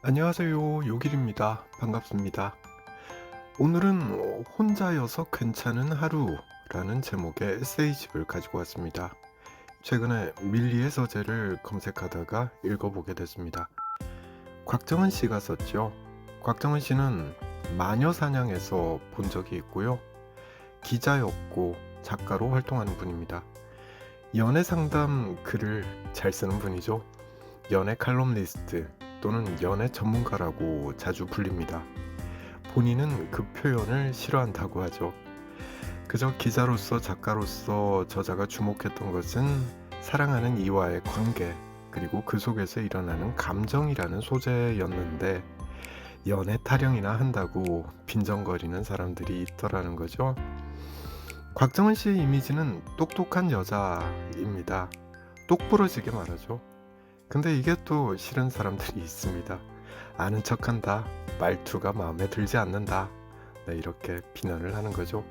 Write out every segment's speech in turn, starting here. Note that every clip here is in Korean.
안녕하세요. 요길입니다. 반갑습니다. 오늘은 혼자여서 괜찮은 하루라는 제목의 에세이집을 가지고 왔습니다. 최근에 밀리의 서재를 검색하다가 읽어보게 됐습니다. 곽정은 씨가 썼죠. 곽정은 씨는 마녀사냥에서 본 적이 있고요. 기자였고 작가로 활동하는 분입니다. 연애 상담 글을 잘 쓰는 분이죠. 연애 칼럼니스트 또는 연애 전문가라고 자주 불립니다. 본인은 그 표현을 싫어한다고 하죠. 그저 기자로서 작가로서 저자가 주목했던 것은 사랑하는 이와의 관계, 그리고 그 속에서 일어나는 감정이라는 소재였는데 연애 타령이나 한다고 빈정거리는 사람들이 있더라는 거죠. 곽정은 씨의 이미지는 똑똑한 여자입니다. 똑부러지게 말하죠. 근데 이게 또 싫은 사람들이 있습니다. 아는 척한다. 말투가 마음에 들지 않는다. 네, 이렇게 비난을 하는 거죠.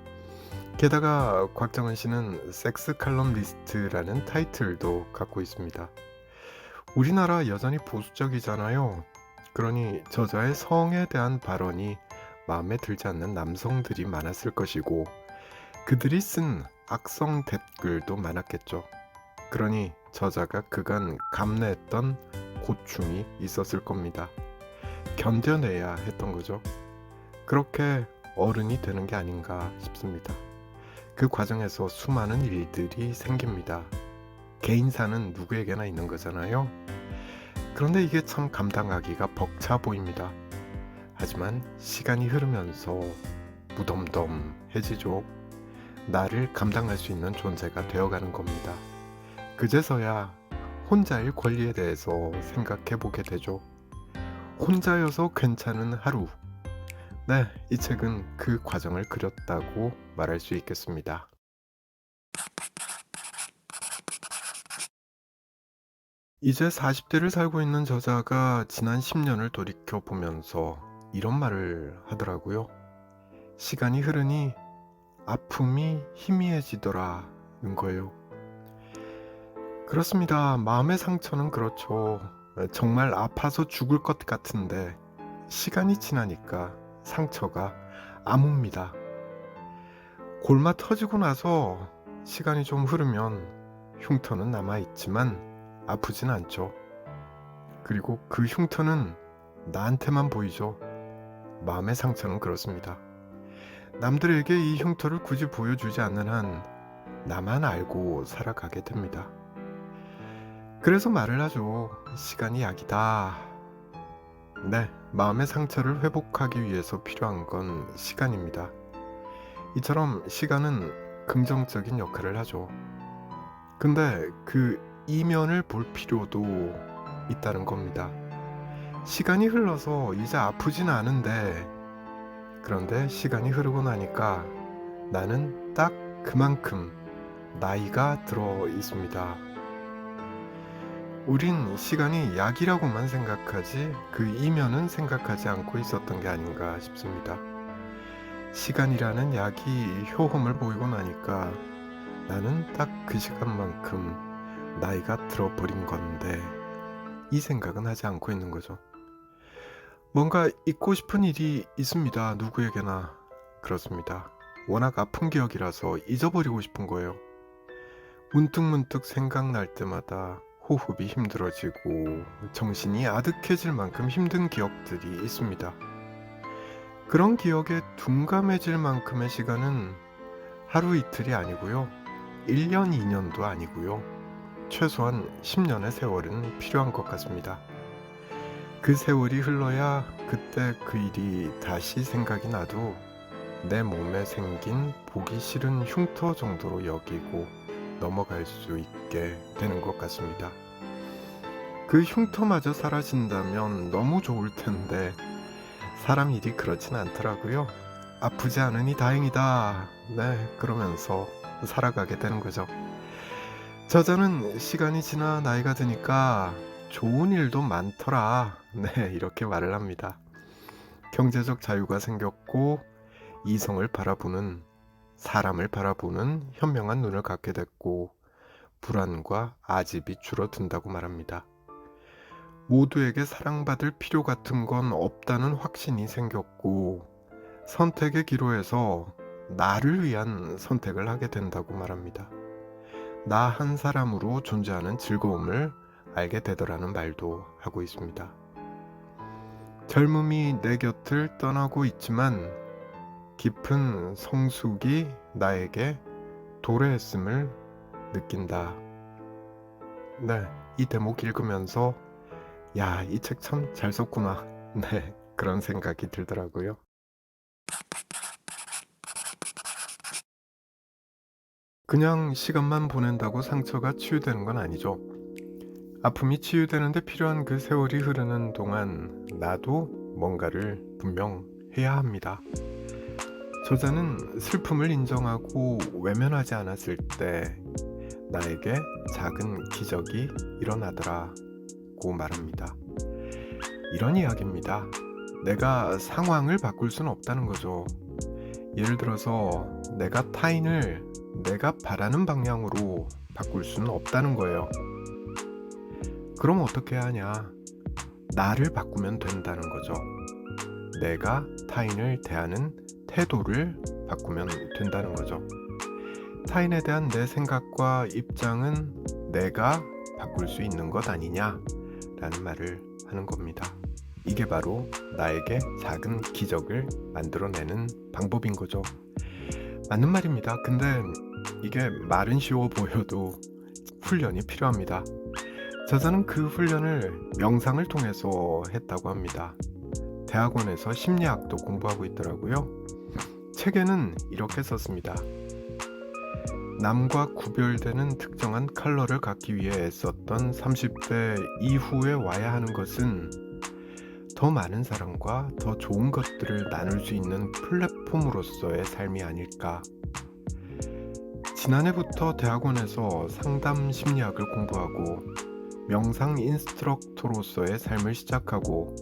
게다가 곽정은 씨는 섹스 칼럼니스트라는 타이틀도 갖고 있습니다. 우리나라 여전히 보수적이잖아요. 그러니 저자의 성에 대한 발언이 마음에 들지 않는 남성들이 많았을 것이고 그들이 쓴 악성 댓글도 많았겠죠. 그러니 저자가 그간 감내했던 고충이 있었을 겁니다. 견뎌내야 했던 거죠. 그렇게 어른이 되는 게 아닌가 싶습니다. 그 과정에서 수많은 일들이 생깁니다. 개인사는 누구에게나 있는 거잖아요. 그런데 이게 참 감당하기가 벅차 보입니다. 하지만 시간이 흐르면서 무덤덤해지죠. 나를 감당할 수 있는 존재가 되어가는 겁니다. 그제서야 혼자일 권리에 대해서 생각해 보게 되죠. 혼자여서 괜찮은 하루. 네, 이 책은 그 과정을 그렸다고 말할 수 있겠습니다. 이제 40대를 살고 있는 저자가 지난 10년을 돌이켜 보면서 이런 말을 하더라고요. 시간이 흐르니 아픔이 희미해지더라는 거예요. 그렇습니다. 마음의 상처는 그렇죠. 정말 아파서 죽을 것 같은데 시간이 지나니까 상처가 아뭅니다. 골마 터지고 나서 시간이 좀 흐르면 흉터는 남아있지만 아프진 않죠. 그리고 그 흉터는 나한테만 보이죠. 마음의 상처는 그렇습니다. 남들에게 이 흉터를 굳이 보여주지 않는 한 나만 알고 살아가게 됩니다. 그래서 말을 하죠. 시간이 약이다. 네, 마음의 상처를 회복하기 위해서 필요한 건 시간입니다. 이처럼 시간은 긍정적인 역할을 하죠. 근데 그 이면을 볼 필요도 있다는 겁니다. 시간이 흘러서 이제 아프진 않은데, 그런데 시간이 흐르고 나니까 나는 딱 그만큼 나이가 들어 있습니다. 우린 시간이 약이라고만 생각하지 그 이면은 생각하지 않고 있었던 게 아닌가 싶습니다. 시간이라는 약이 효험을 보이고 나니까 나는 딱 그 시간만큼 나이가 들어버린 건데 이 생각은 하지 않고 있는 거죠. 뭔가 잊고 싶은 일이 있습니다. 누구에게나 그렇습니다. 워낙 아픈 기억이라서 잊어버리고 싶은 거예요. 문득문득 생각날 때마다 호흡이 힘들어지고 정신이 아득해질 만큼 힘든 기억들이 있습니다. 그런 기억에 둔감해질 만큼의 시간은 하루 이틀이 아니고요. 1년, 2년도 아니고요. 최소한 10년의 세월은 필요한 것 같습니다. 그 세월이 흘러야 그때 그 일이 다시 생각이 나도 내 몸에 생긴 보기 싫은 흉터 정도로 여기고 넘어갈 수 있게 되는 것 같습니다. 그 흉터마저 사라진다면 너무 좋을 텐데 사람 일이 그렇진 않더라고요. 아프지 않으니 다행이다. 네, 그러면서 살아가게 되는 거죠. 저자는 시간이 지나 나이가 드니까 좋은 일도 많더라. 네, 이렇게 말을 합니다. 경제적 자유가 생겼고 이성을 바라보는 사람을 바라보는 현명한 눈을 갖게 됐고 불안과 아집이 줄어든다고 말합니다. 모두에게 사랑받을 필요 같은 건 없다는 확신이 생겼고, 선택의 기로에서 나를 위한 선택을 하게 된다고 말합니다. 나 한 사람으로 존재하는 즐거움을 알게 되더라는 말도 하고 있습니다. 젊음이 내 곁을 떠나고 있지만 깊은 성숙이 나에게 도래했음을 느낀다. 네, 이 대목 읽으면서 야, 이 책 참 잘 썼구나. 네, 그런 생각이 들더라고요. 그냥 시간만 보낸다고 상처가 치유되는 건 아니죠. 아픔이 치유되는데 필요한 그 세월이 흐르는 동안 나도 뭔가를 분명 해야 합니다. 저자는 슬픔을 인정하고 외면하지 않았을 때 나에게 작은 기적이 일어나더라고 말합니다. 이런 이야기입니다. 내가 상황을 바꿀 수는 없다는 거죠. 예를 들어서 내가 타인을 내가 바라는 방향으로 바꿀 수는 없다는 거예요. 그럼 어떻게 하냐? 나를 바꾸면 된다는 거죠. 내가 타인을 대하는 태도를 바꾸면 된다는 거죠. 타인에 대한 내 생각과 입장은 내가 바꿀 수 있는 것 아니냐? 라는 말을 하는 겁니다. 이게 바로 나에게 작은 기적을 만들어내는 방법인 거죠. 맞는 말입니다. 근데 이게 말은 쉬워 보여도 훈련이 필요합니다. 저자는 그 훈련을 명상을 통해서 했다고 합니다. 대학원에서 심리학도 공부하고 있더라고요. 책에는 이렇게 썼습니다. 남과 구별되는 특정한 컬러를 갖기 위해 애썼던 30대 이후에 와야 하는 것은 더 많은 사람과 더 좋은 것들을 나눌 수 있는 플랫폼으로서의 삶이 아닐까. 지난해부터 대학원에서 상담 심리학을 공부하고 명상 인스트럭터로서의 삶을 시작하고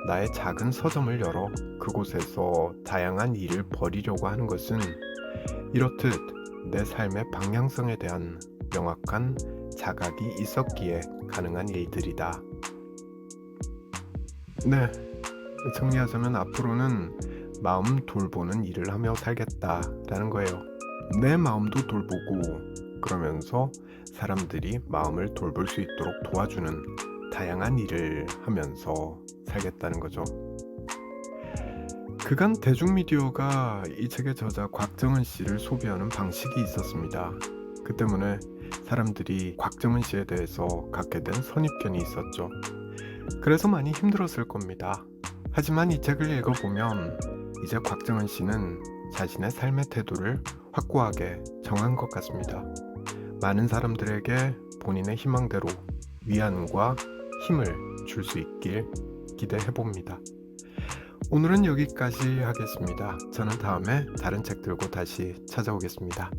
나의 작은 서점을 열어 그곳에서 다양한 일을 벌이려고 하는 것은 이렇듯 내 삶의 방향성에 대한 명확한 자각이 있었기에 가능한 일들이다. 네, 정리하자면 앞으로는 마음 돌보는 일을 하며 살겠다라는 거예요. 내 마음도 돌보고 그러면서 사람들이 마음을 돌볼 수 있도록 도와주는 다양한 일을 하면서 살겠다는 거죠. 그간 대중미디어가 이 책의 저자 곽정은 씨를 소비하는 방식이 있었습니다. 그 때문에 사람들이 곽정은 씨에 대해서 갖게 된 선입견이 있었죠. 그래서 많이 힘들었을 겁니다. 하지만 이 책을 읽어보면 이제 곽정은 씨는 자신의 삶의 태도를 확고하게 정한 것 같습니다. 많은 사람들에게 본인의 희망대로 위안과 힘을 줄 수 있길 기대해봅니다. 오늘은 여기까지 하겠습니다. 저는 다음에 다른 책 들고 다시 찾아오겠습니다.